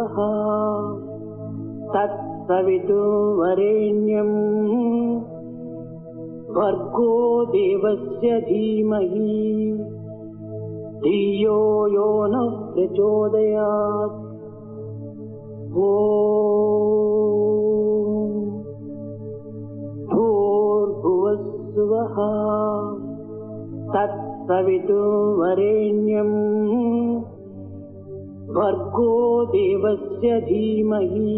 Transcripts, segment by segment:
भूर्भुवस्सुवः तत्सवितुर्वरेण्यं भर्गो देवस्य धीमहि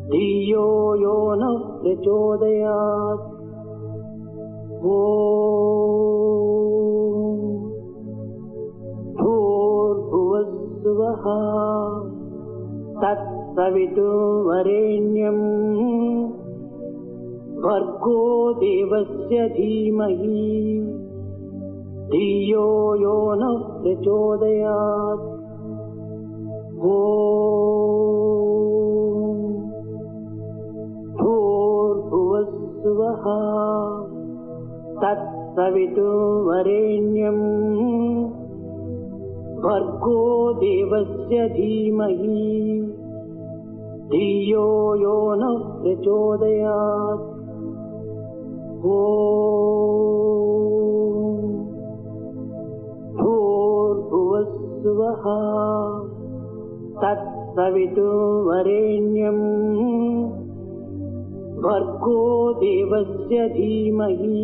धियो यो नः प्रचोदयात्। ॐ भूर्भुवस्सुवः तत्सवितुर्वरेण्यं भर्गो देवस्य धीमहि धियो यो नः प्रचोदयात्। ॐ भूर्भुवस्सुवः तत्सवितुर्वरेण्यं भर्गो देवस्य धीमहि धियो यो नः प्रचोदयात्। ॐ भूर्भुवस्सुवः तत्सवितुर्वरेण्यं भर्गो देवस्य धीमहि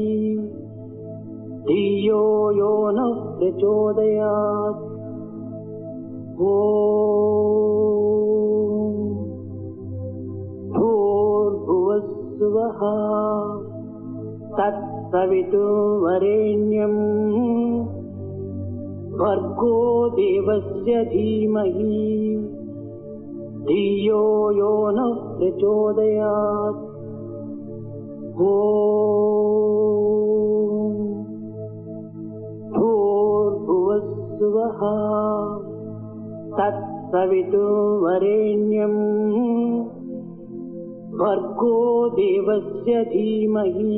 धियो यो नः प्रचोदयात्। ॐ भूर्भुवस्सुवः तत्सवितुर्वरेण्यं भर्गो देवस्य धीमहि धियो यो नः प्रचोदयात्। ॐ भूर्भुवस्सुवः तत्सवितुर्वरेण्यं भर्गो देवस्य धीमहि धियो यो नः प्रचोदयात्। ॐ भूर्भुवस्सुवः तत्सवितुर्वरेण्यं भर्गो देवस्य धीमहि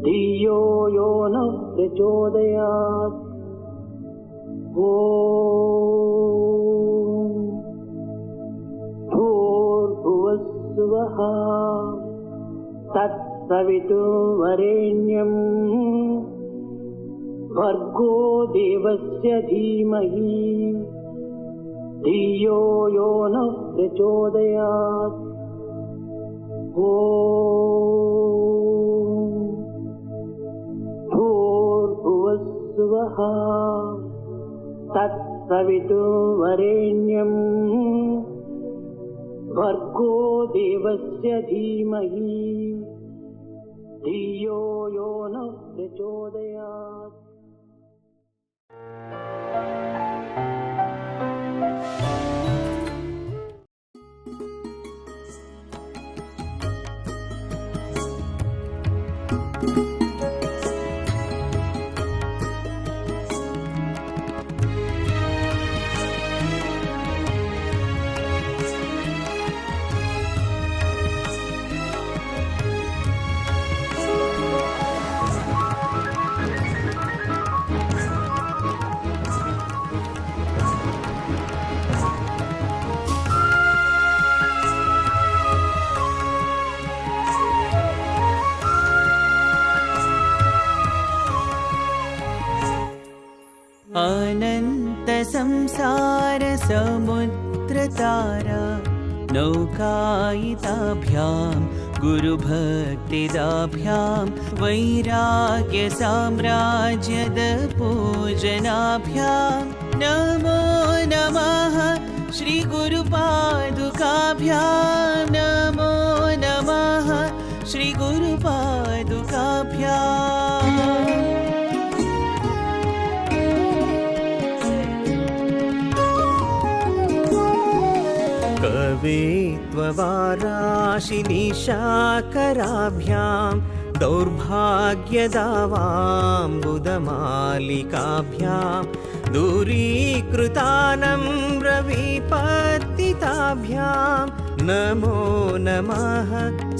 धियो यो नः प्रचोदयात्। ॐ भूर्भुवस्सुवः तत्सवितुर्वरेण्यं भर्गो देवस्य धीमहि धियो यो नः प्रचोदयात्। ॐ भूर्भुवस्सुवः तत्सवितुर्वरेण्यं भर्गो देवस्य धीमहि धियो यो नः प्रचोदयात्। अनंत संसार समुद्रतारा नौकायिताभ्यां गुरुभक्तिदाभ्यां वैराग्य साम्राज्यद पूजनाभ्यां नमो नमः श्री गुरुपादुकाभ्यां नमो नमः श्री गुरुपादुकाभ्यां। कवित्ववाराशिनिशाकराभ्यां दौर्भाग्यदावाम्बुदमालिकाभ्यां दूरीकृतानम्रविपत्तिताभ्यां नमो नमः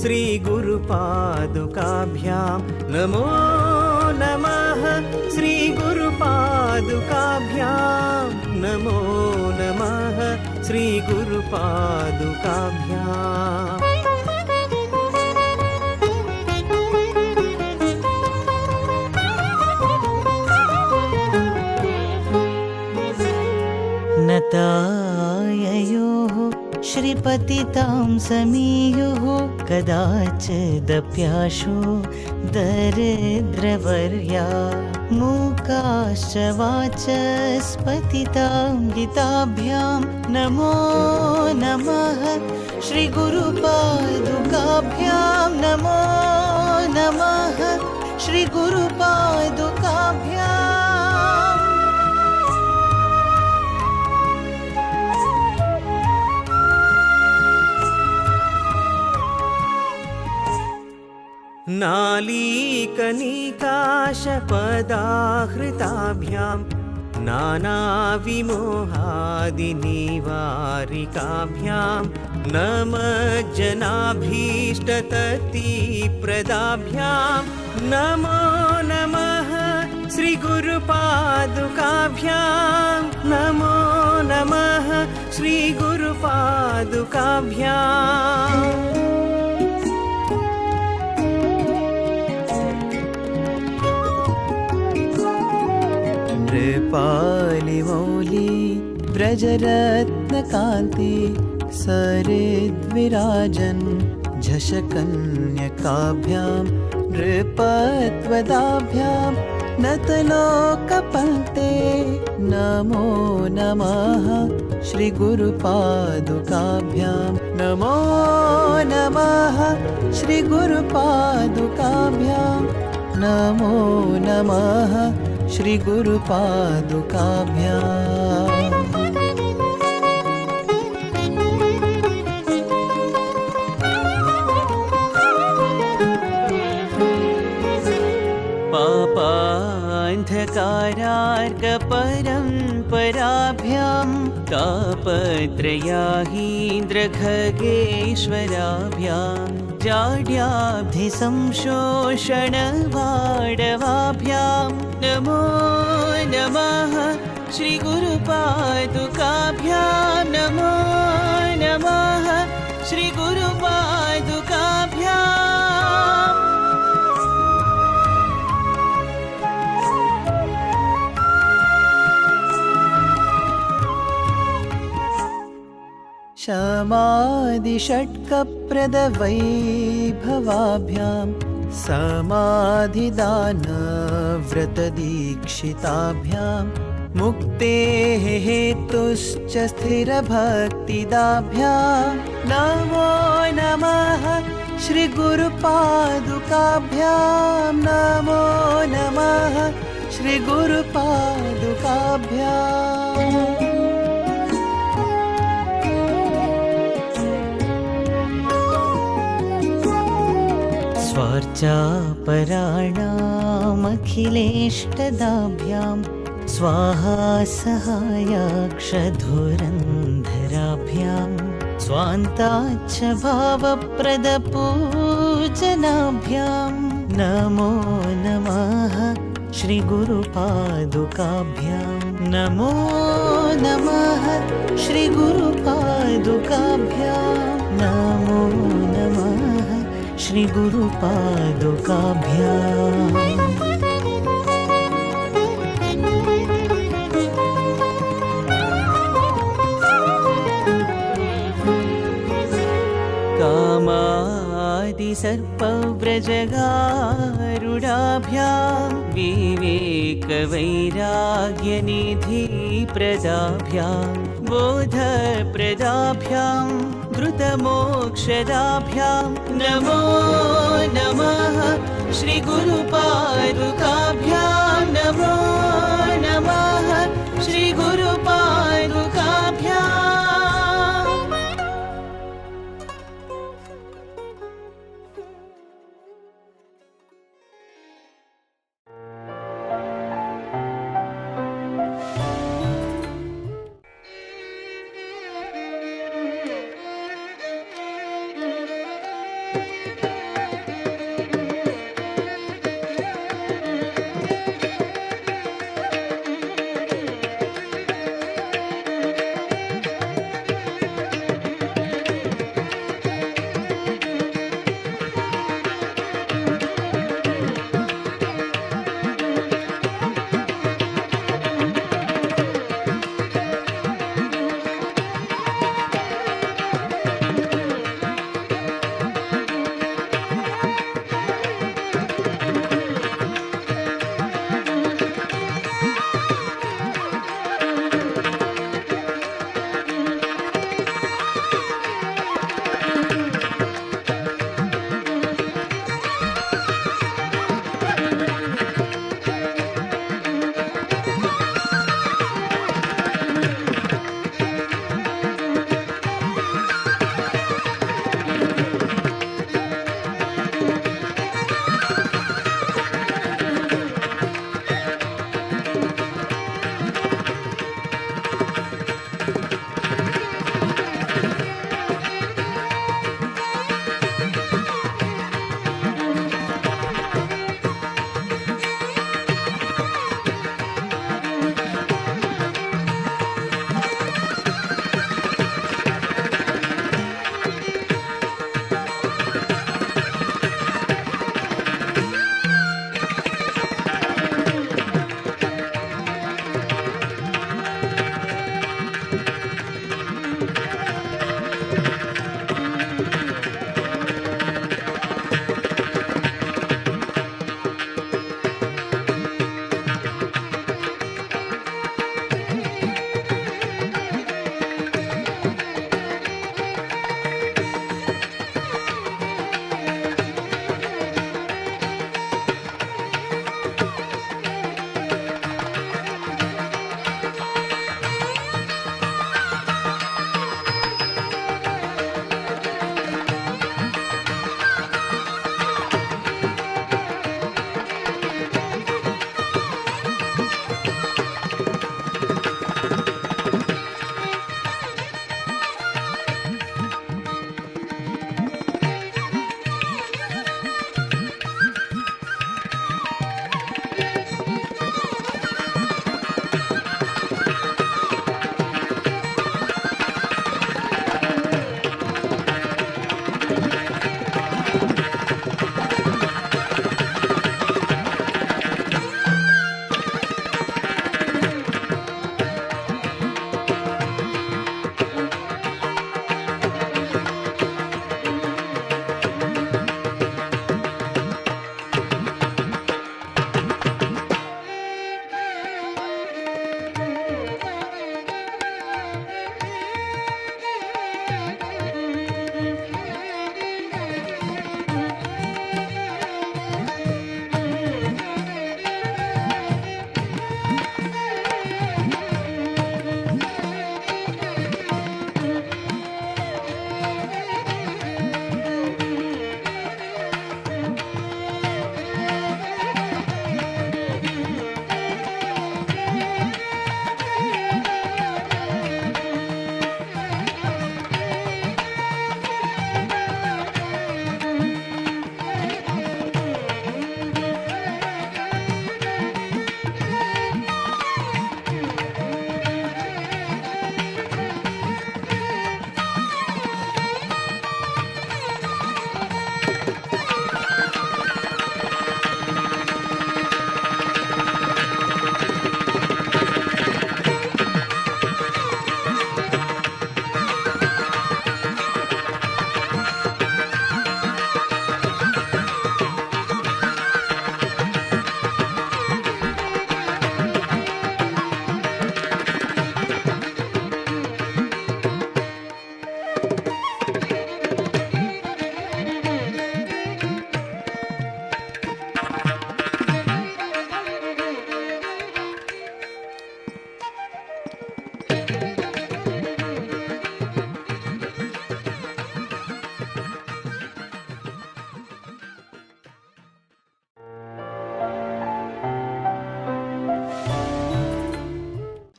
श्रीगुरुपादुकाभ्यां नमो नमः श्रीगुरुपादुकाभ्यां नमो नमः श्रीगुरुपादुकाभ्याम् नताययोः श्रीपतितां समीयुः कदाचिदप्याशो दरिद्रवर्या मूकाश्च वाचस्पतितां गीताभ्यां नमो नमः श्रीगुरुपादुकाभ्यां नमो नमः श्रीगुरुपादुकाभ्याम् नालीकनिकाशपदाहृताभ्यां नानाविमोहादिनिवारिकाभ्यां नमज्जनाभीष्टततिप्रदाभ्यां नमो नमः श्रीगुरुपादुकाभ्यां नमो नमः श्रीगुरुपादुकाभ्याम् नृपालिमौली व्रजरत्नकान्ति सरिद्विराजन् झषकन्यकाभ्यां नृपत्वदाभ्यां नतलोकपङ्क्ते नमो नमः श्रीगुरुपादुकाभ्यां नमो नमः श्रीगुरुपादुकाभ्यां नमो नमः श्रीगुरुपादुकाभ्याम् पापान्धकारार्कपरम्पराभ्यां तापत्रयाहीन्द्रखगेश्वराभ्यां जाड्याब्धिसंशोषणवाडवाभ्यां नमो नमः श्रीगुरुपादुकाभ्यां नमो नमः श्रीगुरुपादुकाभ्याम् शमादिषट्कप्रदवैभवाभ्यां समाधिदानव्रतदीक्षिताभ्यां मुक्तेः हेतुश्च स्थिरभक्तिदाभ्यां नमो नमः श्रीगुरुपादुकाभ्यां नमो नमः श्रीगुरुपादुकाभ्याम् स्वार्चापराणामखिलेष्टदाभ्यां स्वाहा सहायाक्षधुरन्धराभ्यां स्वान्ताच्च भावप्रदपूजनाभ्यां नमो नमः श्रीगुरुपादुकाभ्यां नमो नमः श्रीगुरुपादुकाभ्यां नमो नमः श्रीगुरुपादुकाभ्याम् कामादिसर्पव्रजगारुडाभ्यां विवेकवैराग्यनिधिप्रदाभ्यां बोधप्रदाभ्यां धृतमोक्षदाभ्यां नमो नमः श्रीगुरुपादुकाभ्यां नमो नमः श्रीगुरुपादुकाभ्याम्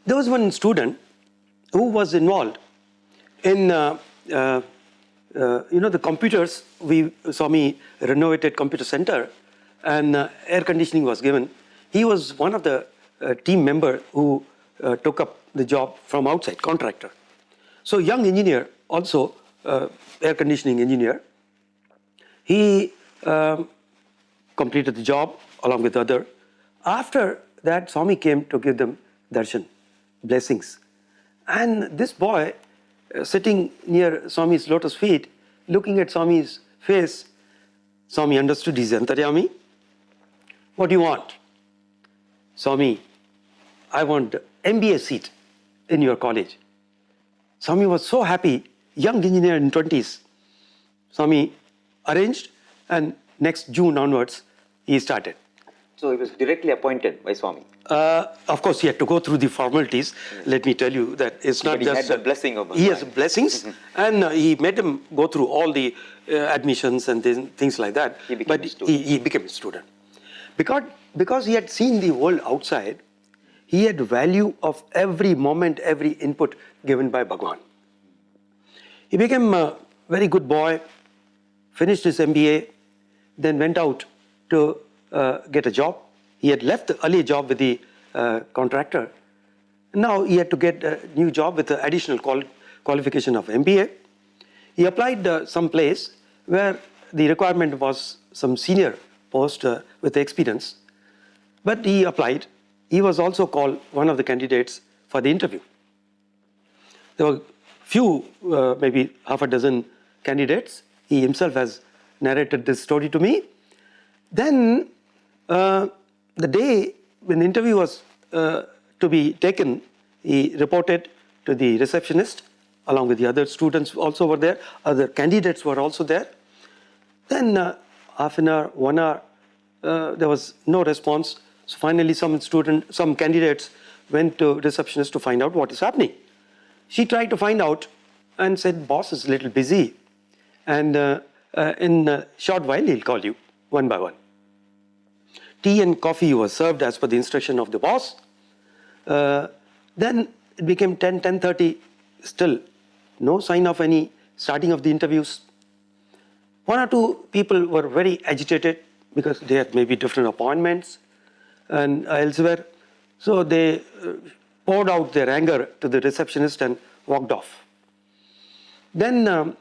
There was one student who was involved in, the computers. Swami renovated computer center, and air conditioning was given. He was one of the team member who took up the job from outside, contractor. So young engineer, also air conditioning engineer, he completed the job along with other. After that, Swami came to give them darshan, blessings. And this boy sitting near Swami's lotus feet, looking at Swami's face, Swami understood his antaryami. What do you want? Swami, I want MBA seat in your college. Swami was so happy, young engineer in 20s. Swami arranged, and next June onwards, he started. So he was directly appointed by Swami. Of course, he had to go through the formalities. Let me tell you that it's not But he just... had the blessing of He has Bhagwan. blessings, and he made him go through all the admissions and things like that. He became a student. He became a student. Because he had seen the world outside, he had value of every moment, every input given by Bhagwan. He became a very good boy, finished his MBA, then went out to get a job. He had left the earlier job with the contractor. Now he had to get a new job with the additional qualification of MBA. He applied some place where the requirement was some senior post with experience. But he applied. He was also called one of the candidates for the interview. There were few, maybe half a dozen candidates. He himself has narrated this story to me. Then the day when the interview was to be taken, he reported to the receptionist along with the other students also were there, other candidates were also there. Then half an hour, 1 hour, there was no response. So finally some candidates went to receptionist to find out what is happening. She tried to find out and said, boss is a little busy, and in a short while he'll call you one by one. Tea and coffee was served as per the instruction of the boss. Then it became 10:30, still no sign of any starting of the interviews. One or two people were very agitated because they had maybe different appointments and elsewhere. So they poured out their anger to the receptionist and walked off. Then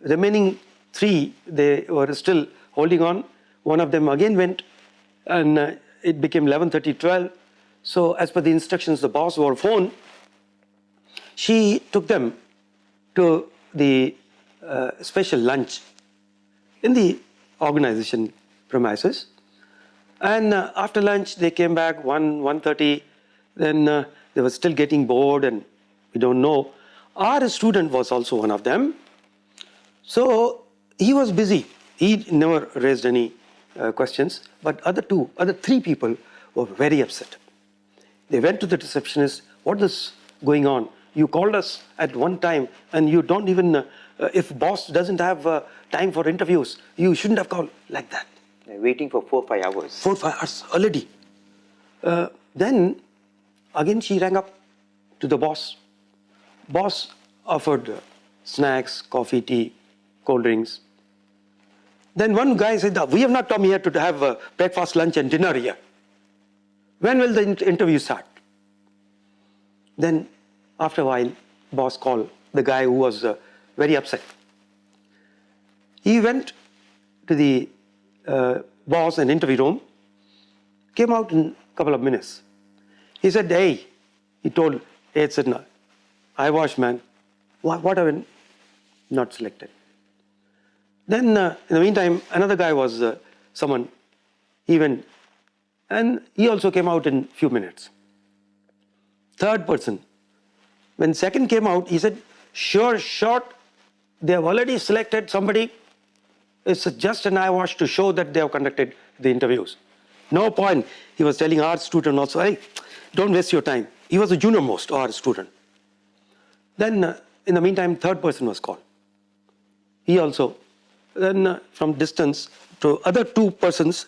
remaining three, they were still holding on. One of them again went, and it became 11:30, 12. So as per the instructions, the boss over phone, she took them to the special lunch in the organization premises. And after lunch, they came back 1:30. Then they were still getting bored, and we don't know. Our student was also one of them. So he was busy. He never raised any questions. But other three people were very upset. They went to the receptionist. What is going on? You called us at one time, and you don't even, if boss doesn't have time for interviews, you shouldn't have called like that. Waiting for 4 or 5 hours. 4 or 5 hours already. Then again she rang up to the boss. Boss offered snacks, coffee, tea, cold drinks. Then one guy said, we have not come here to have breakfast, lunch and dinner here. When will the interview start? Then after a while, boss called the guy who was very upset. He went to the boss and interview room, came out in a couple of minutes. He said, hey, he told, hey, it's an eyewash man. What have you not selected? Then in the meantime, another guy was someone, he went, and he also came out in a few minutes. Third person, when second came out, he said, sure, short, they have already selected somebody. It's just an eyewash to show that they have conducted the interviews. No point. He was telling our student also, hey, don't waste your time. He was the junior most, our student. Then in the meantime, third person was called. He also, then from distance to other two persons,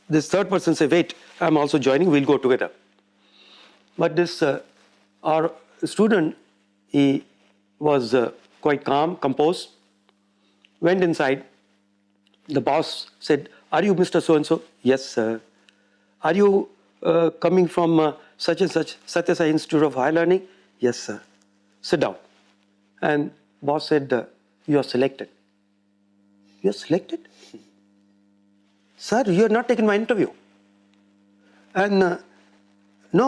this third person said, wait, I'm also joining, we'll go together. But this Our student, he was quite calm, composed, went inside. The boss said, "Are you Mr. So-and-so?" "Yes, sir." "Are you coming from such and such Satya Sai Institute of Higher Learning?" "Yes, sir." "Sit down." And boss said, "You are selected." "You are selected?" "Sir, you have not taken my interview." And "No,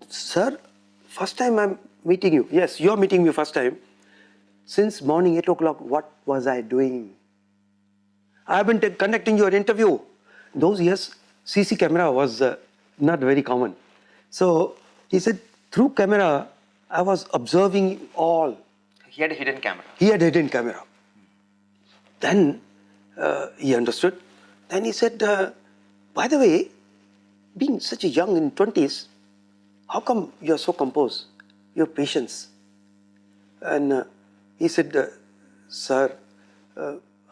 sir, first time I'm meeting you." "Yes, you are meeting me first time. Since morning 8 o'clock, what was I doing? I've been conducting your interview." Those years, CC camera was not very common. So he said, through camera, I was observing all. He had a hidden camera. He had hidden camera. Then he understood. Then he said, "By the way, being such a young in 20s, how come you're so composed? Your patience?" And he said, "Sir,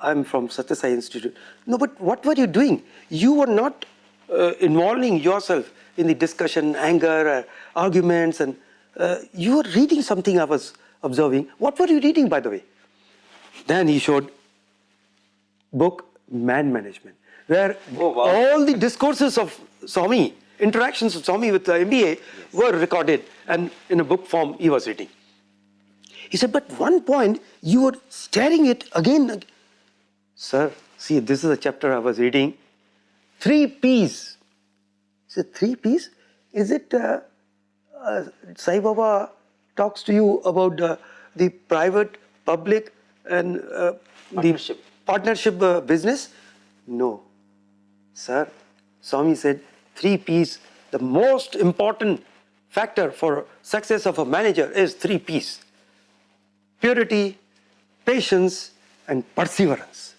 I'm from Satya Sai Institute." "No, but what were you doing? You were not involving yourself in the discussion, anger, arguments, and you were reading something I was observing." "What were you reading, by the way?" Then he showed book Man Management, where all the discourses of Swami, interactions of Swami with the MBA were recorded, and in a book form he was reading. He said, "But one point you were staring it again." "Sir, see, this is a chapter I was reading. 3 P's. He said, 3 P's? Is it Sai Baba talks to you about the private, public, and the partnership business?" "No, sir." Swami said, 3 P's. The most important factor for success of a manager is 3 P's. Purity, patience, and perseverance.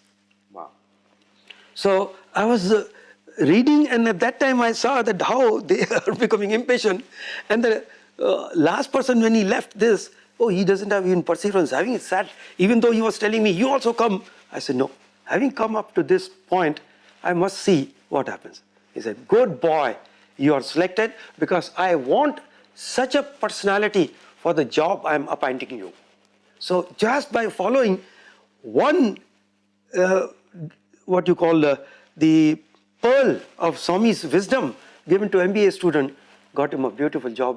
Wow. So I was reading, and at that time I saw that how they are becoming impatient. And the last person, when he left this, "Oh, he doesn't have even perseverance." Having sat, even though he was telling me, "You also come." I said, "No, having come up to this point, I must see what happens." He said, "Good boy, you are selected because I want such a personality for the job I am appointing you." So just by following one, what you call the pearl of Swami's wisdom given to MBA student, got him a beautiful job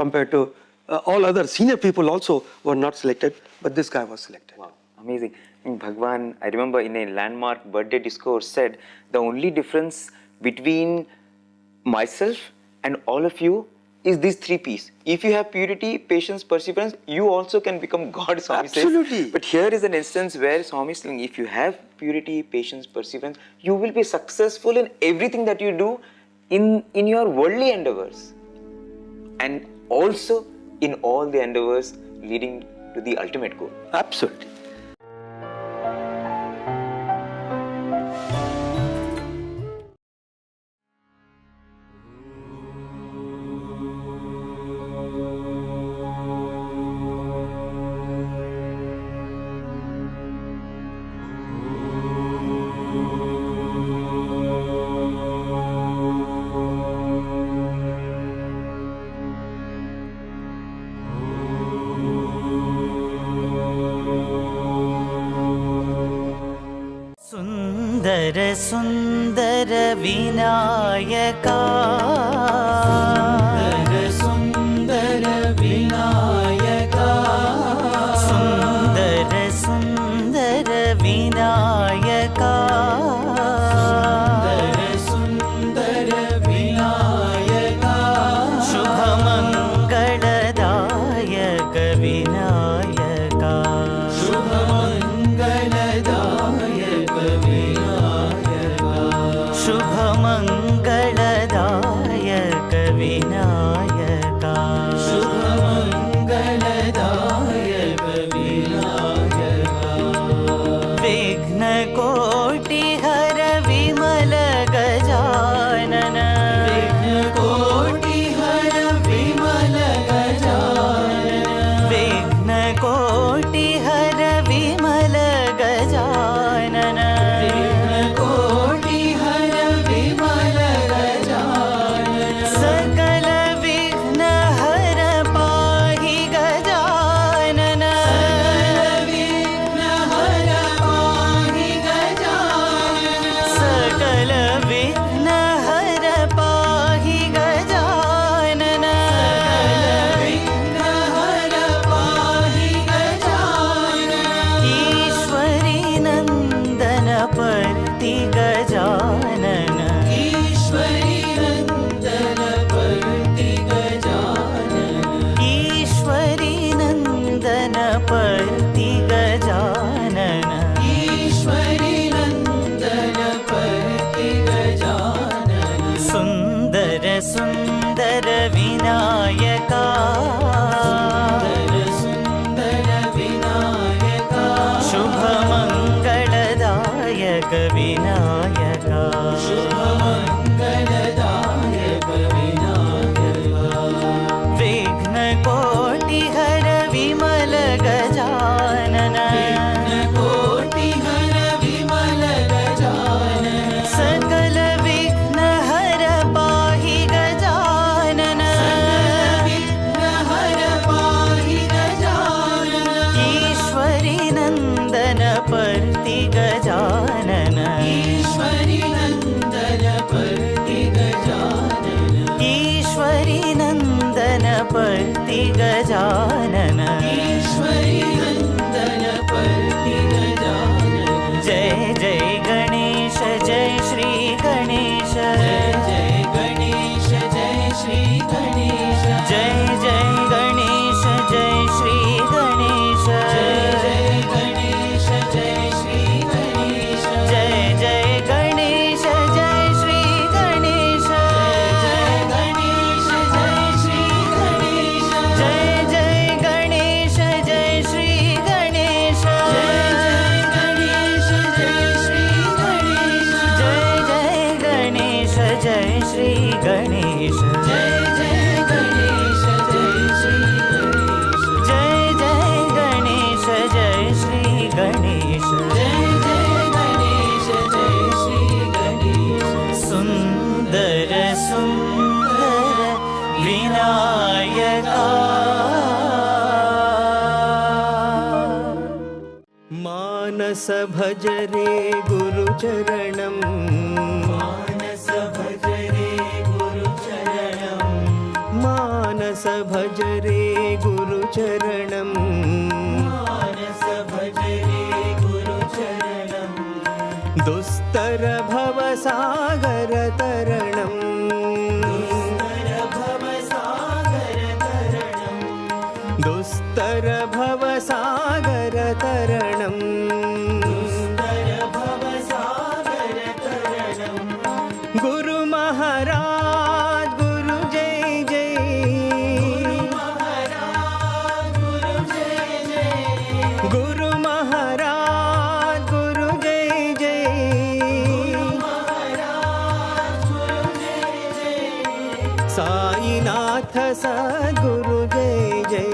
compared to all other senior people also were not selected, but this guy was selected. Wow, amazing. Bhagwan, I remember in a landmark birthday discourse said, the only difference between myself and all of you is these 3 P's. If you have purity, patience, perseverance, you also can become God, Swami says. Absolutely. But here is an instance where Swami is saying, if you have purity, patience, perseverance, you will be successful in everything that you do in your worldly endeavors. And also in all the endeavors leading to the ultimate goal. Absolutely. सुन्दर सुन्दर विनायका सुन्दर विनायका सुन्दर सुन्दर विनायका सुन्दर विनायका शुभमङ्गलदायक विनायका शुभमङ्गलदायक शुभमङ्गलदायक विनायका शुभमङ्गलदायक विनायका विघ्नकोटिहर विमल गजानन विघ्नकोटिहर विमल गजानन विघ्नकोटिहर विमल गजानन सकल विनायका सुन्दर विनायका शुभमङ्गलदायक विनायका शुभमङ्गलदायक विनायका विघ्नकोटिहर विमल गजानन कोटिहर विमल गजानन सकल विघ्नहर पाहि गजानन विघ्नहर पाहि गजानन ईश्वरी नन्दन पर्ति गजानन ईश्वरि नन्दन पर्ति गजानन ईश्वरी नन्दन पर्ति गजानन ईश्वरि नन्दन पर्ति गजानन जय जय गणेश जय श्री गणेश जय जय गणेश जय श्री गणेश जय जय गणेश जय श्री गणेश जय जय गणेश जय श्री गणेश जय जय गणेश जय श्री गणेश जय गणेश जय श्री गणेश जय जय गणेश जय श्री गणेश जय गणेश जय श्री गणेश जय जय गणेश जय श्री गणेश जय जय गणेश जय श्री गणेश जय जय गणेश जय श्री गणेश जय जय गणेश जय श्री गणेश सुन्दर सुन्दर विनायका मानस भज रे गुरुचरणं मानस भज रे गुरुचरणं मानस भज रे गुरुचरणं मानस भज रे गुरुचरणं दुस्तर भवसागर तरणं दुस्तर भवसागर तरणं गुरु महाराज गुरु जय जय गुरु महाराज गुरु जय जय साईनाथ सद्गुरु जय जय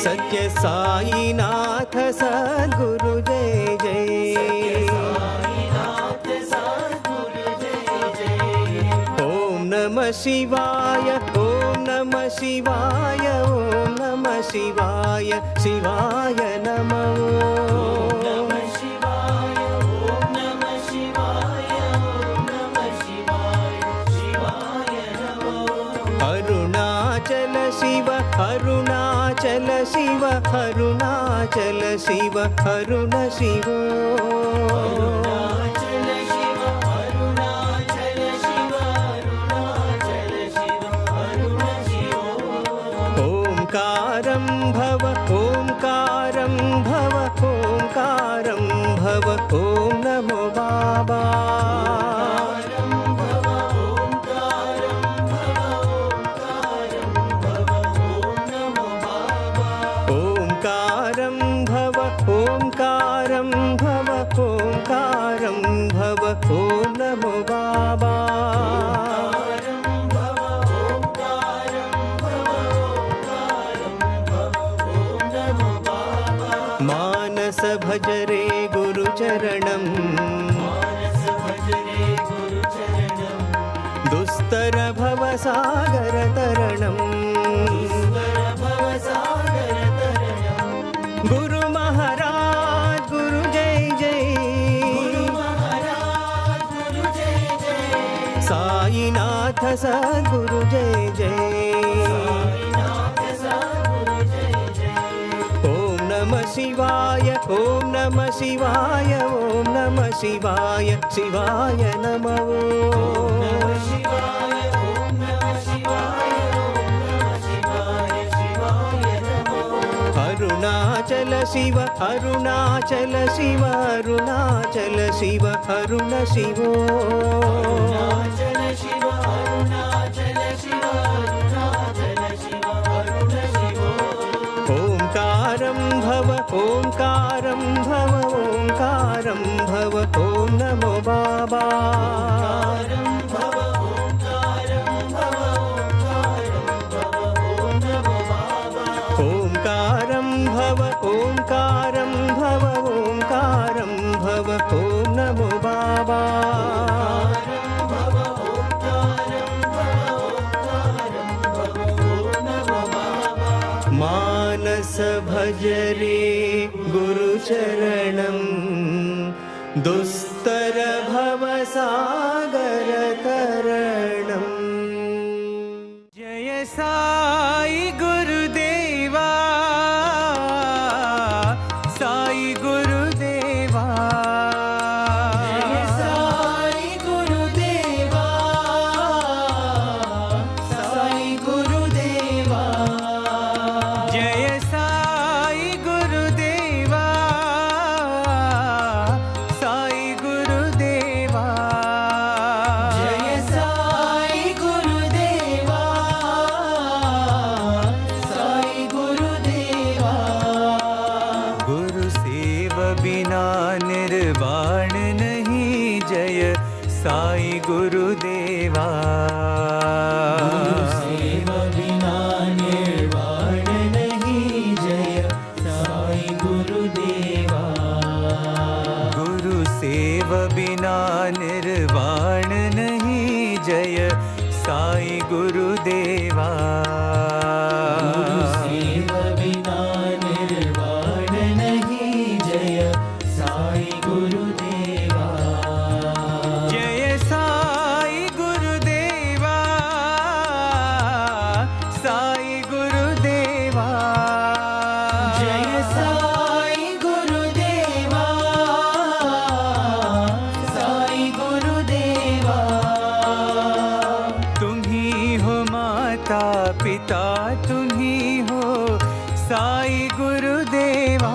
सत्य साईनाथ सद्गुरु जय जय ओम नमः शिवाय ओम नमः शिवाय ओम नमः शिवाय शिवाय नमः अरुणाचल शिव अरुणाचल शिव अरुणाचल शिव अरुण शिव ओंकारं भव ओंकारं भव ओंकारं भव ओम नमो बाबा ओंकारं भव ओंकारं भव ओंकारं भव ओम नमो बाबा मानस भज रे गुरुचरणं दुस्तर भवसागर तरणं गुरु महाराज गुरु जय जय साईनाथ सद्गुरु जय जय ओम नमः शिवाय ओम नमः शिवाय ओम नमः शिवाय शिवाय नमः अरुणाचल शिव अरुणाचल शिव अरुणाचल शिव अरुण शिवो अरुणाचल शिव अरुणाचल शिव अरुणाचल शिव अरुण शिवो ओंकारं भव ओंकारं भव ओंकारं भव ओम नमो बाबा ओंकारं भव ओंकारं भव ओंकारं भव ओम नमो बाबा ओंकारं भव ओंकारं भव ओंकारं भव ओम नमो बाबा मानस भजरे गुरुचरणं दुस्तर भवसागर तरणम् जय साई गुरुदेवा साई गुरुदेवा जय साई गुरुदेवा साई गुरुदेवा जय साई गुरुदेवा साई गुरुदेवा जय साई गुरुदेवा साई गुरुदेवा गुरु सेव बिना निर्वाण नहीं जय साई गुरुदेवा सेव बिना निर्वाण नहीं जय साई गुरुदेवा गुरु सेव बिना निर्वाण नहीं जय साई गुरुदेवा सेव बिना निर्वाण नहीं जय साई गुरुदेवा जय साई गुरुदेवा साई गुरुदेवा जय साई गुरुदेवा साई गुरुदेवा तुम ही हो माता पिता तुम ही हो साई गुरुदेवा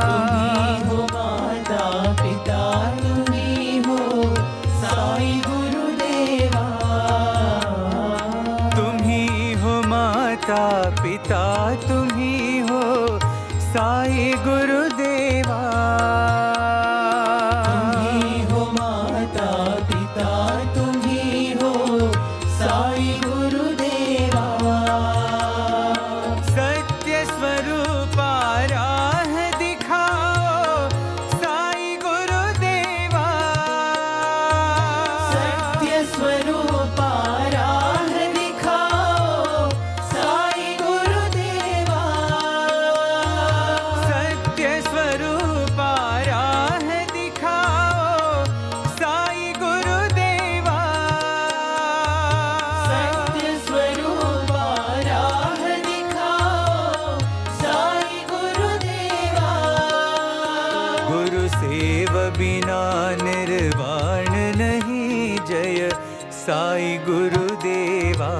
तुम्ही हो माता पिता तुम्ही हो साई गुरुदेवा तुम ही हो माता पिता तुम ही हो साई गुरुदेवा तुम्ही हो माता पिता तुम्ही हो साई गुरुदेवा सत्य स्वरूप राह दिखाओ साई गुरुदेवा सत्य स्वरूप राह दिखाओ साई गुरुदेवा सत्य स्वरूप राह दिखाओ साई गुरुदेवा सत्य स्वरूप राह दिखाओ साई गुरुदेवा गुरु सेव बिना निर्वाण नहीं जय साई गुरुदेवा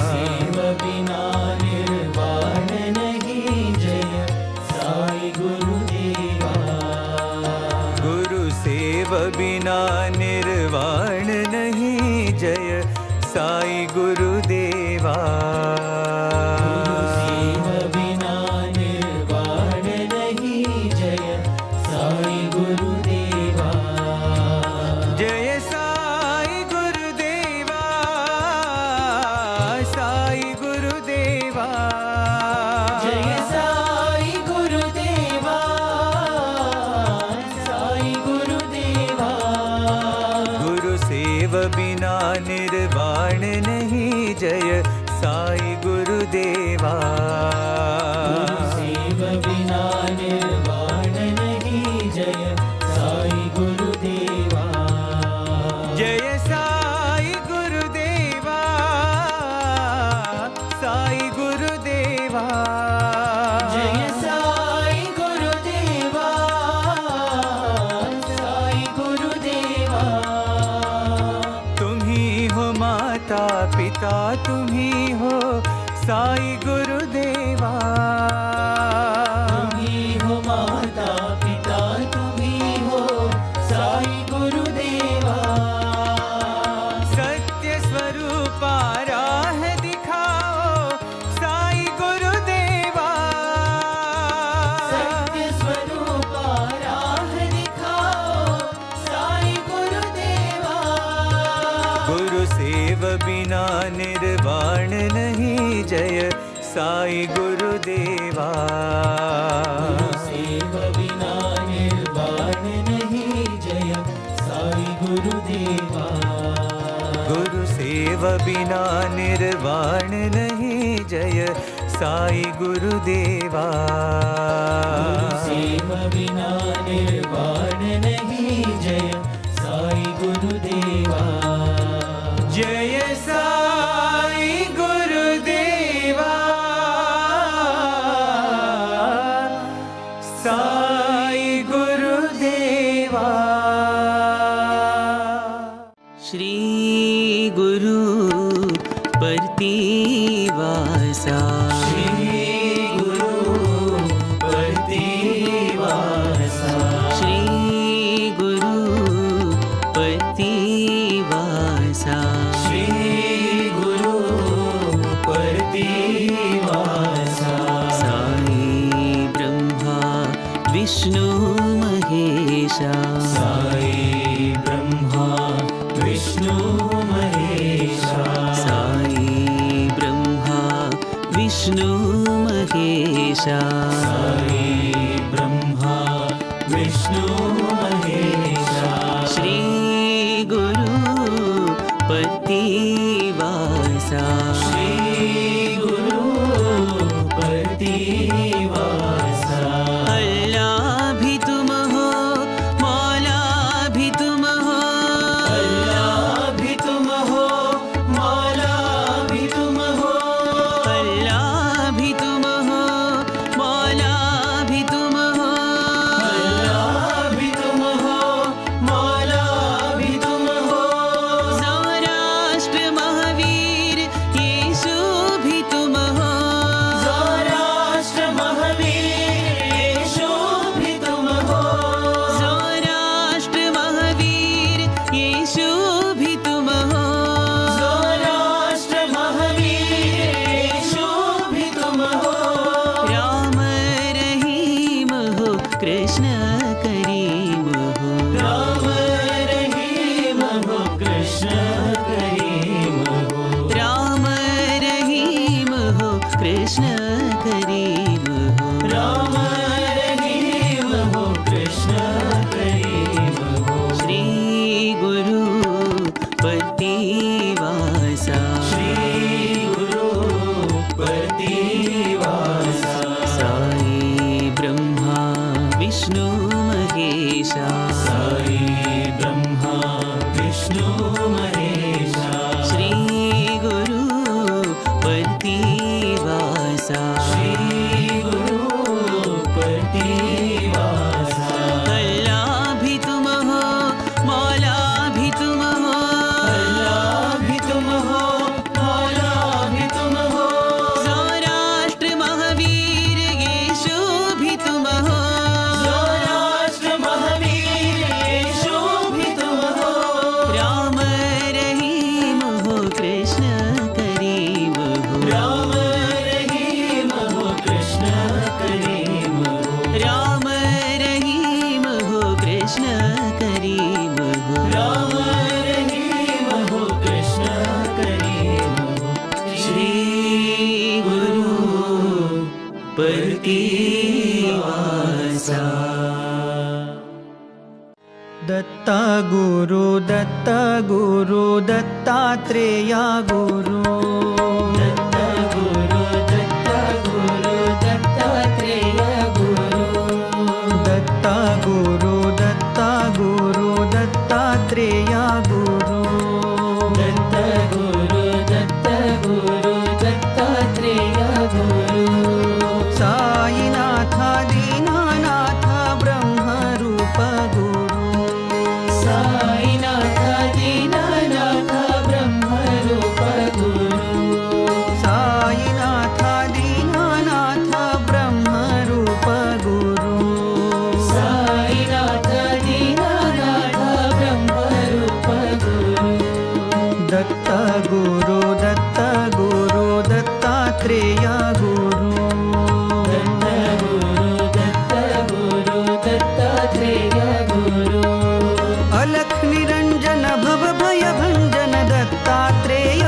सेव बिना निर्वाण नहीं जय साई गुरुदेवा गुरु सेव बिना निर्वाण नहीं जय साई गुरुदेवा सेव बिना निर्वाण नहीं जय साई गुरुदेवा जय साई गुरुदेवा साई गुरुदेवा जय साई गुरुदेवा साई गुरुदेवा गुरु सेव बिना निर्वाण नहीं जय साई गुरुदेवा सेव बिना निर्वाण नहीं जय साई गुरुदेवा जय साई गुरुदेवा साई गुरुदेवा जय साई गुरुदेवा साई गुरुदेवा तुम ही हो माता पिता तुम ही हो साई गुरुदेवा बिना निर्वाण नहीं, जय साई गुरुदेवा। सेव बिना निर्वाण नहीं, जय साई गुरुदेवा। गुरु सेव बिना निर्वाण नहीं, जय साई गुरुदेवा। सेव बिना निर्वाण नहीं, जय साई गुरुदेवा। जय साई गुरुदेवा, साई गुरुदेवा। श्री गुरु प्रतिवासा, श्री गुरु प्रतिवासा, श्री गुरु प्रतिवासा, श्री गुरु प्रतिवासा। साई ब्रह्मा विष्णु महेशा, साई ब्रह्मा विष्णु महेशा, साई ब्रह्मा विष्णु महेशा, साई ब्रह्मा विष्णु महेशा। श्री गुरु प्रतिवासा, श्री गुरु प्रतिवासा। अल्लाह भी तुम हो, मौला भी तुम हो, अल्लाह भी तुम हो, मौला भी तुम हो, अल्लाह भी तुम हो, मौला भी तुम हो, अल्लाह भी तुम हो, मौला भी तुम हो। सौराष्ट्र महावीर यीशु भी तुम हो, सौराष्ट्र महावीर यीशु भी तुम हो, सौराष्ट्र महावीर यीशु भी तुम हो, सौराष्ट्र महावीर यीशु भी तुम हो। राम रहीम हो, कृष्ण करीम हो, राम रहीम हो, कृष्ण करीम हो, राम रहीम हो, कृष्ण करीम हो, राम रहीम हो, कृष्ण करीम हो। श्री गुरु प्रतिवासा, श्री गुरु प्रतिवासा। साई ब्रह्मा विष्णु महेशा, साई ब्रह्मा विष्णु महेशा। श्री गुरु प्रतिवासा, श्री गुरु प्रतिवासा। अल्लाह भी तुम हो, मौला भी तुम हो, अल्लाह भी तुम हो, मौला भी तुम हो। सौराष्ट्र महावीर यीशु भी तुम हो, सौराष्ट्र महावीर यीशु भी तुम हो। राम रहीम हो, कृष्ण करीम हो, राम रहीम हो, कृष्ण करीम हो, राम रहीम हो, कृष्ण करीम हो, राम रहीम हो, कृष्ण करीम हो। श्री गुरु प्रतिवासा। दत्ता गुरु दत्तात्रेया गुरु, दत्ता गुरु दत्तात्रेय गुरु, दत्ता गुरु दत्तात्रेया गुरु, दत्ता गुरु दत्तात्रेय गुरु। साईनाथ दीनानाथ ब्रह्मरूप गुरु, साईनाथ दीनानाथ ब्रह्मरूप गुरु, साईनाथ दीनानाथ ब्रह्मरूप गुरु, साईनाथ दीनानाथ ब्रह्मरूप गुरु। दत्ता गुरु दत्तात्रेय गुरु, दत्ता गुरु दत्तात्रेय गुरु। अलख निरंजन भव भय भंजन दत्तात्रेय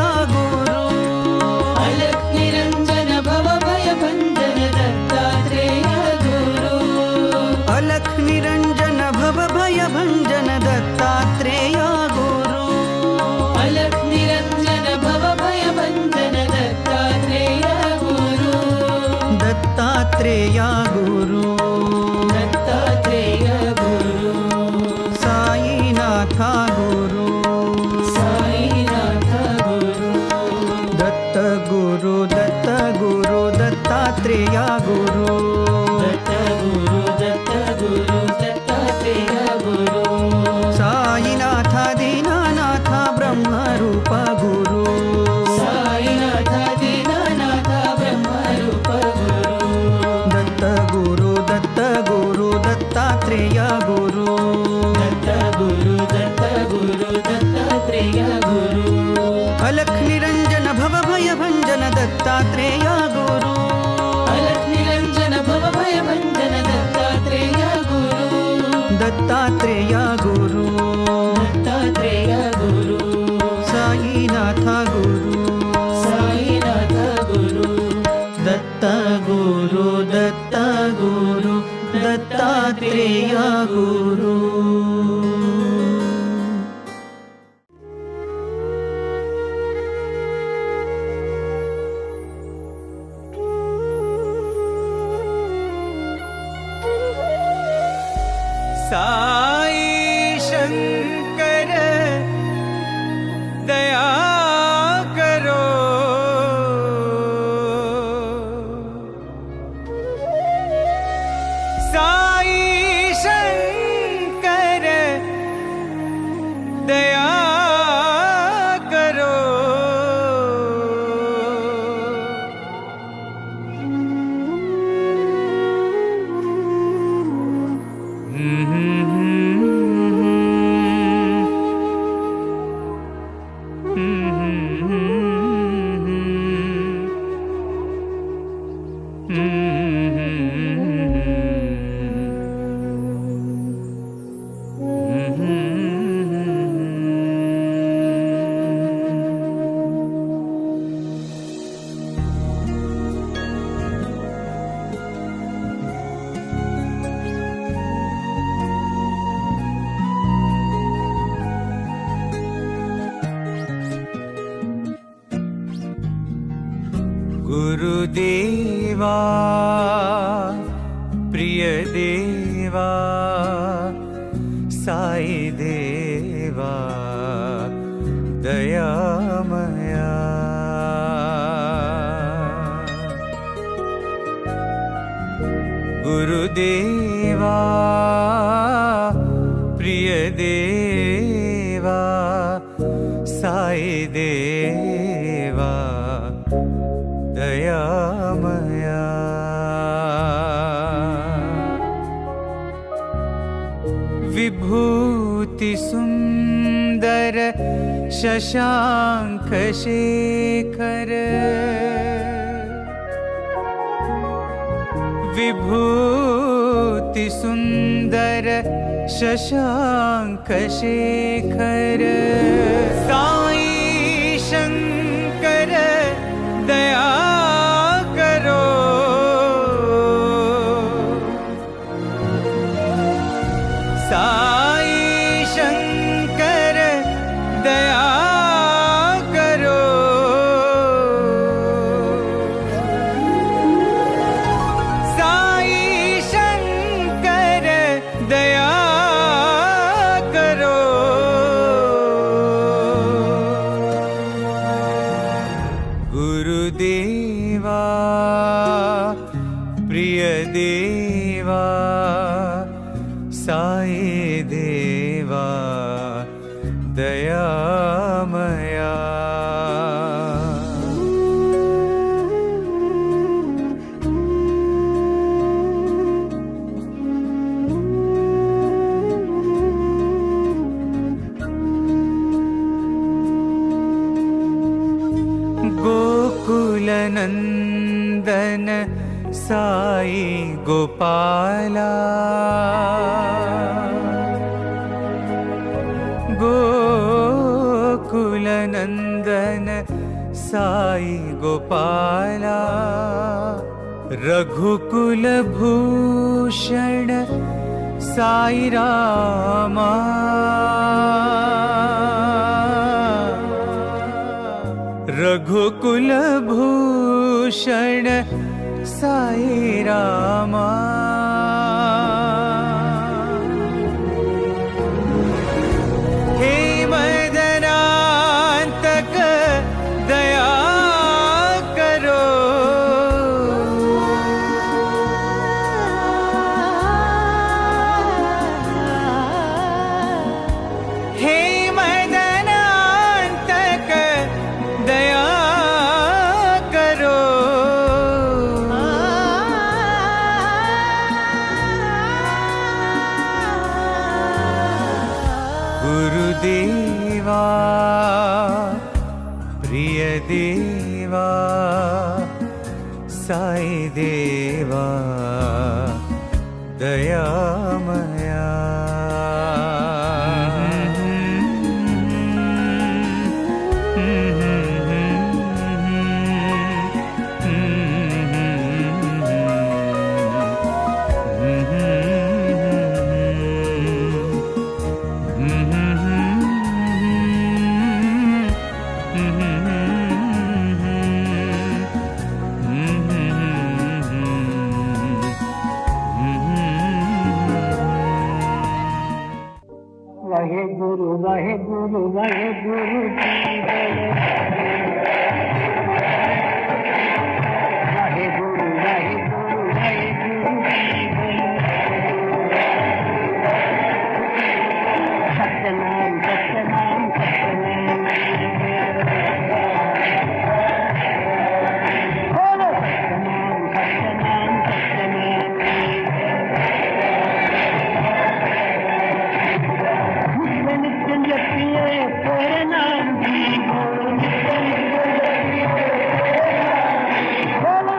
गुरु साई शंकर दया करो, साई शंकर दया करो, गुरुदेवा प्रिय देवा साई देवा दयामया, गुरुदेवा प्रिय देवा साई देवा दयामया, विभूति सुंदर शशांक शेखर, विभूति सुंदर शशांक शेखर, साई शंकर दया करो, साई शंकर दया करो, साई शंकर दया करो, गुरुदेवा प्रिय देवा साई देवा दयामया, गोकुल नंदन साई गोपाला, गोकुल नंदन साई गोपाला, रघुकुल भूषण साई रामा, रघुकुल भूषण साई रामा, हे मदनांतक दया करो, हे मदनांतक दया करो, गुरुदेवा प्रिय देवा साई देवा दयामया, गुरु वाहे गुरु जी बोलो वाहे गुरु वाहे गुरु वाहे गुरु जी बोलो सत्यनाम सत्यनाम सत्यनाम बोलो सत्यनाम सत्यनाम सत्यनाम नित्य जपिए तेरे नाम जी बोलो बोलो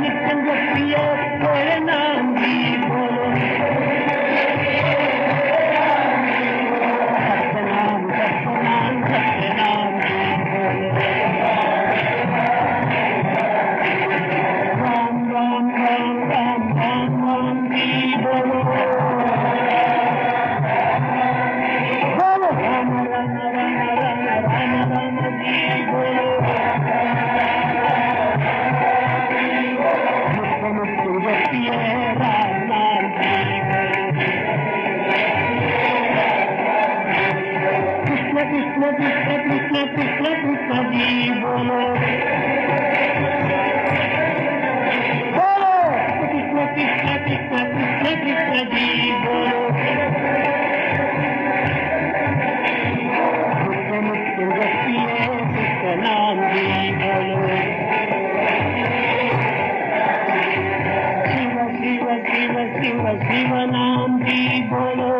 नित्य जपिए तेरे नाम जी बोलो सत्यनाम सत्यनाम सत्यनाम जी बोलो राम राम राम राम राम राम जी बोलो बोलो राम राम राम राम राम राम जी बोलो मुझको मुझको जपिए राम नाम जी बोलो कृष्ण कृष्ण कृष्ण कृष्ण कृष्ण कृष्ण जी बोलो बोलो कृष्ण कृष्ण कृष्ण कृष्ण कृष्ण जी बोलो मुझको मुझको जपिए कृष्ण नाम जी बोलो शिव शिव शिव शिव शिव नाम जी बोलो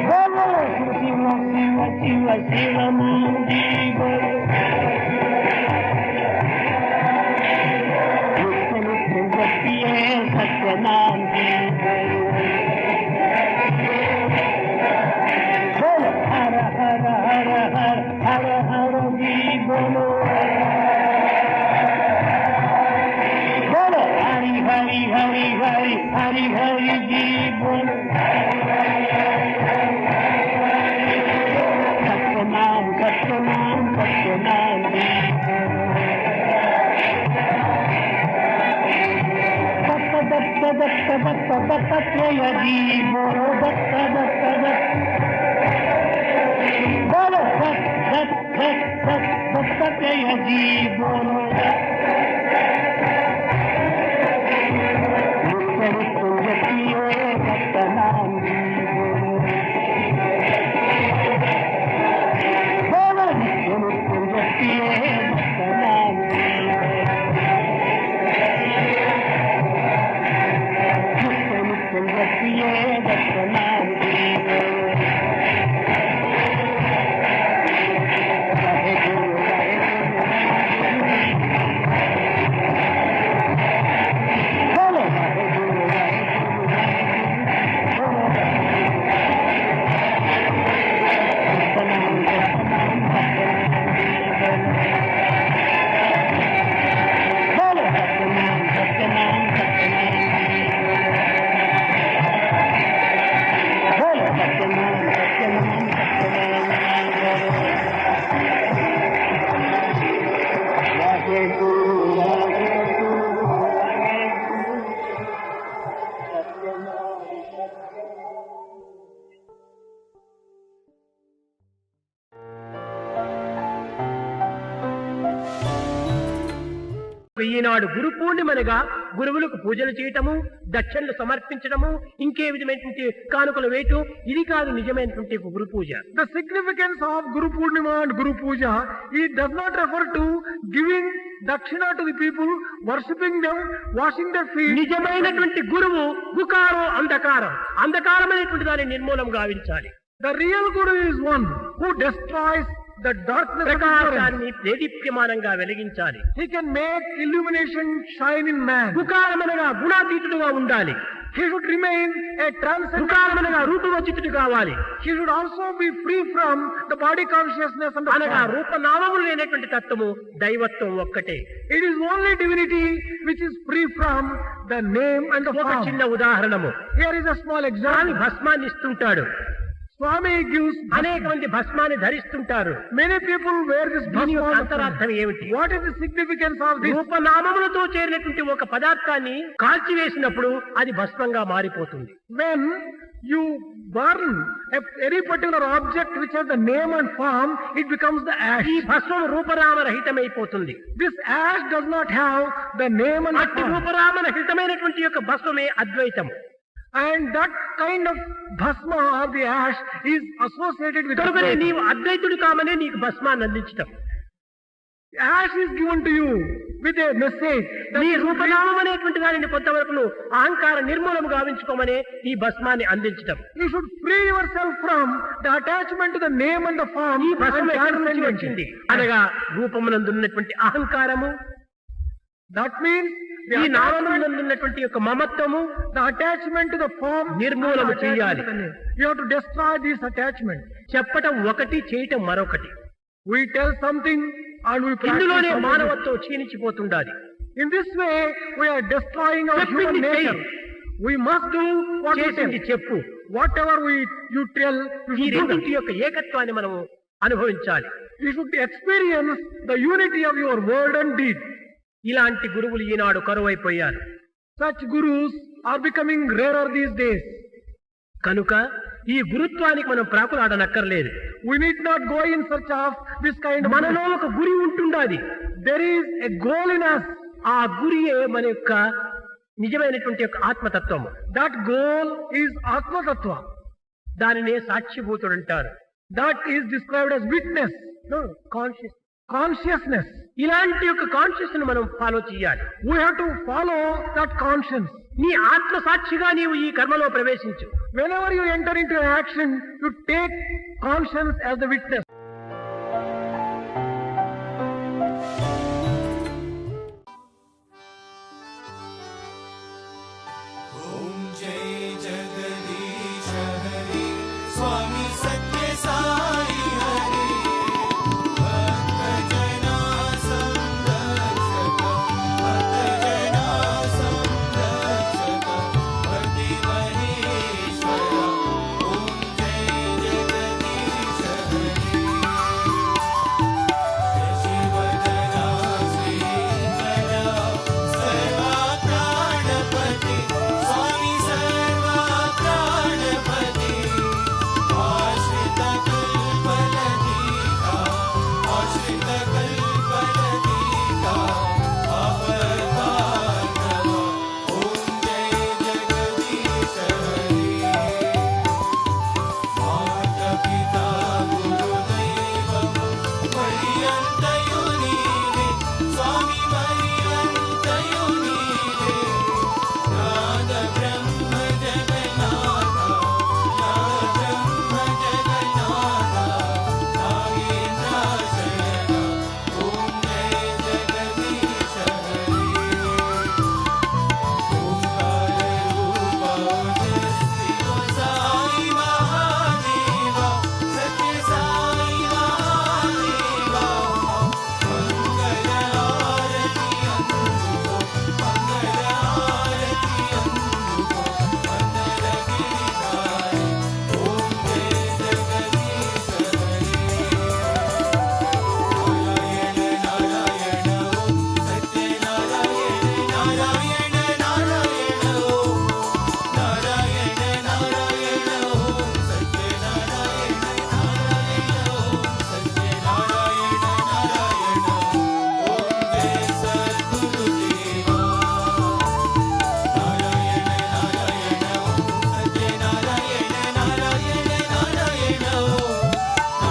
बोलो शिव शिव शिव शिव शिव नाम जी बोलो मुझको मुझको जपिए सत्य नाम जी बोलो बोलो हर हर हर हर हर हर जी बोलो बोलो हरि हरि हरि हरि हरि हरि जी बोलो सत्यनाम सत्यनाम सत्यनाम जी दत्त दत्त दत्त दत्त दत्तात्रेय जी बोलो दत्त दत्त दत्त बोलो दत्त दत्त दत्त दत्त दत्तात्रेय जी बोलो मुझको मुझको जपिए सत्यनाम जी बोलो बोलो मुझको मुझको जपिए सत्यनाम जी मुझको मुझको जपिए सत्यनाम जी बोलो वाहे गुरु वाहे गुरु बोलो वाहे गुरु वाहे गुरु बोलो सत्यनाम सत्यनाम सत्यनाम बोलो सत्यनाम सत्यनाम सत्यनाम बोलो सत्यनाम सत्यनाम सत्यनाम वाहे गुरु वाहे गुरु वाहे गुरु सत्यनाम ఈనాడు గురు పూర్ణిమనగా గురువులకు పూజలు చేయటము దక్షిణలు సమర్పించడము ఇంకే విధమైనటువంటి కానుకలు వేయటం ఇది కాదు నిజమైనటువంటి గురు పూజ. The significance of Guru Purnima and Guru Puja, it does not refer to giving dakshina to the people, worshipping them, washing their feet. నిజమైనటువంటి గురువు గుకారో అంధకారం అంధకారమైనటువంటి దాన్ని నిర్మూలం గావించాలి. The real Guru is one who destroys the darkness of ignorance. ప్రకాశాన్ని దేదీప్యమానంగా వెలిగించాలి. He can make illumination shine in man. గుకారమనగా గుణాతీతుడుగా ఉండాలి. He should remain a transcendent. గుకారమనగా రూపవచితుడు కావాలి. He should also be free from the body consciousness and the అనగా form. రూపనామములు లేనటువంటి తత్వము దైవత్వం ఒక్కటే. It is only divinity which is free from the name and the ఒక form. చిన్న ఉదాహరణము. Here is a small Swamy example. భస్మాన్ని ఇస్తుంటాడు. Swami gives అనేక మంది భస్మాన్ని ధరిస్తుంటారు. many people wear this దీని యొక్క bhasma. అంతరార్థం ఏమిటి? What is the significance of this? రూపనామములతో చేరినటువంటి ఒక పదార్థాన్ని కాల్చివేసినప్పుడు అది భస్మంగా మారిపోతుంది. When you burn any particular object which has the name and form, it becomes the ash. ఈ భస్మం రూపనామ రహితమైపోతుంది. This ash does not have the name and అట్టి form. రూపనామ రహితమైనటువంటి యొక్క భస్మమే అద్వైతం. And that kind of bhasma or the ash is associated with కనుక Advaita. నీవు అద్వైతుడు కామనే నీకు భస్మాన్ని అందించటం. Ash is given to you with a message that నీ you రూపనామం అనేటువంటి దానిని కొంతవరకు అహంకార నిర్మూలము గావించుకోమనే ఈ భస్మాన్ని అందించటం. should free yourself from the attachment to the name and the form. ఈ and భస్మం ఎక్కడి నుంచి transcendence. వచ్చింది అనగా రూపమునందున్నటువంటి అహంకారము, That means the ఈ attachment, నామమునందున్నటువంటి యొక్క మమత్వము the attachment to the form. నిర్మూలము and attachment చేయాలి. to the name. You have to destroy this attachment. చెప్పటం ఒకటి, చేయటం మరొకటి. We tell something and we practice ఇందులోనే something. మానవత్వం క్షీణించిపోతుండాలి. In this way, we are destroying our human చెప్పింది nature. చెయ్యి. We must do what we tell. చేసింది చెప్పు. Whatever you tell, you ఈ should do that. రెండింటి యొక్క ఏకత్వాన్ని మనము అనుభవించాలి. You should experience the unity of your word and deed. ఇలాంటి గురువులు ఈనాడు కరువైపోయారు. Such gurus are becoming rarer these days. కనుక ఈ గురుత్వానికి మనం ప్రాకులాడనక్కర్లేదు. We need not go in search of this kind of. మనలో ఒక గురి ఉంటుండాది. There is a goal in us. ఆ గురియే మన యొక్క నిజమైనటువంటి యొక్క ఆత్మతత్వము. That goal is Atma Tattva. దానినే సాక్షిభూతుడు అంటారు. That is described as witness, conscious. consciousness. ఇలాంటి యొక్క కాన్షియస్ ను మనం ఫాలో చేయాలి. We have to follow that conscience. నీ ఆత్మ సాక్షిగా నీవు ఈ కర్మలో ప్రవేశించు. Whenever you enter into an action, you take conscience as the witness. ॐ जय जगदीश हरे स्वामी सत्य साई हरे भक्तजना संरक्षक भक्तजना संरक्षक भक्ति महेश्वर ॐ जय जगदीश हरे शिवदना श्रीकरा सर्वा प्राणपति स्वामी सर्वा प्राणपति आश्रित कल्पलतिका आश्रित कल्पलतिका अवतारणम ॐ जय जगदीश हरे माता पिता गुरुदैवं पर्यन्तयो नीवे स्वामी पर्यन्तयो नीवे नाद ब्रह्म जगन्नाथ नाद ब्रह्म जगन्नाथ नागेन्द्राशरण ॐ जय जगदीश हरे ओंकाररूपो साई महादेव सत्य साई महादेव मंगल आरती अंदुको मंगल आरती अंदुको मंगल गिरिधारी ओम जय जगदीश हरे नारायण नारायण ओम सत्य नारायण नारायण नारायण ओम नारायण नारायण ओम सत्य नारायण नारायण ओम सत्य नारायण नारायण ओम जय सद्गुरुदेवा नारायण नारायण ओम सत्य नारायण नारायण नारायण ओम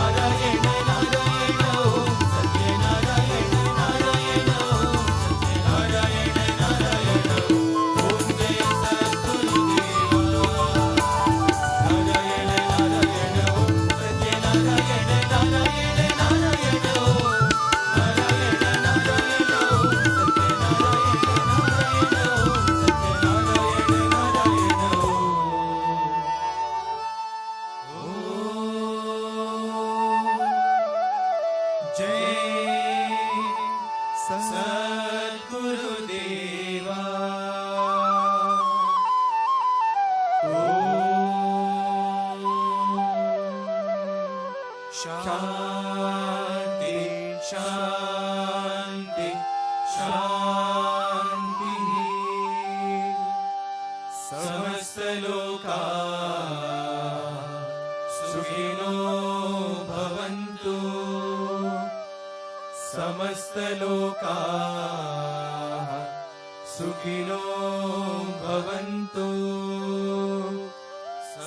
नारायण नारायण ओम सत्य नारायण नारायण ओम सत्य नारायण नारायण ओम जय सद्गुरुदेवा नारायण नारायण ओम सत्य नारायण नारायण नारायण ओम नारायण नारायण ओम सत्य नारायण नारायण ओम सत्य नारायण नारायण जय सद्गुरुदेवा ओम शान्ति शान्ति शान्ति समस्तलोका सुखिनो भवन्तु समस्तलोका सुखिनो भवन्तु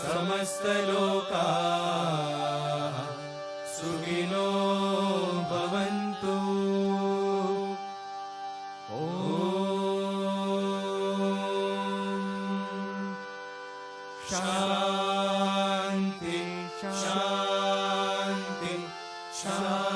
समस्तलोका सुखिनो भवन्तु ॐ शान्ति शान्ति शान्ति